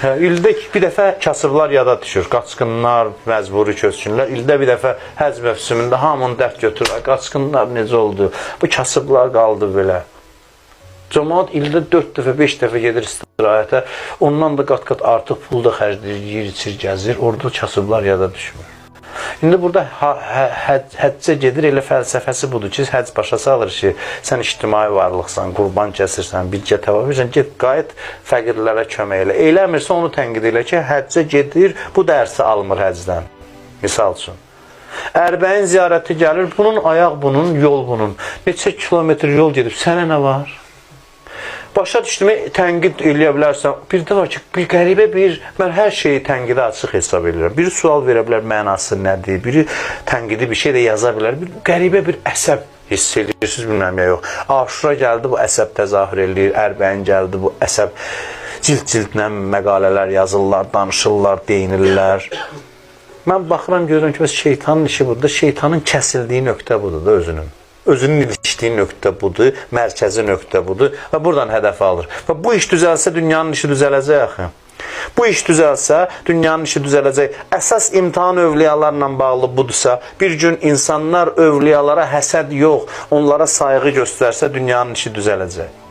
İldə bir dəfə kasıblar yada düşür. Qaçqınlar, məcburi köçkünlər. İldə bir dəfə həc mövsümündə hamını dərd götürür. Qaçqınlar necə oldu? Bu kasıblar qaldı belə. Cəmaət ildə 4 dəfə, 5 dəfə gedir istirahətə. Ondan da qat-qat artıq pul da xərcləyir, yeyir, içir, gəzir. Orada kasıblar yada düşmür. İndi burada həccə gedir, elə fəlsəfəsi budur ki, həcc başa salır ki, sən ictimai varlıqsan, qurban kəsirsən, bilgə təvaf edirsən, get qayıt fəqirlərə kömək elə. Eləmirsə onu tənqid elə ki, həccə gedir, bu dərsi almır həccdən. Misal üçün. Ərbəyin ziyarəti gəlir, bunun ayaq bunun, yol bunun. Neçə kilometr yol gedib, sənə nə var? Başa düşdümü, tənqid eləyə bilərsən. Bir də var ki, bir qəribə mən hər şeyi tənqidə açıq hesab edirəm. Biri sual verə bilər, mənası nədir? Biri tənqidi bir şey də yaza bilər. Qəribə bir əsəb hiss edirsiniz, bilməm ya yox. Aşura gəldi, bu əsəb təzahür edir. Ərbəyin gəldi, bu əsəb cild-cildlə məqalələr yazırlar, danışırlar, deyinirlər. Mən baxıram, görürəm ki, şeytanın işi budur. Şeytanın kəsildiyi nöqtə budur da özünün. Özünün ilişdiyi nöqtə budur, mərkəzi nöqtə budur və buradan hədəf alır. Və bu iş düzəlsə, dünyanın işi düzələcək axı. Bu iş düzəlsə, dünyanın işi düzələcək. Əsas imtihan övliyalarla bağlı budursa, bir gün insanlar övliyalara həsəd yox, onlara sayğı göstərsə, dünyanın işi düzələcək.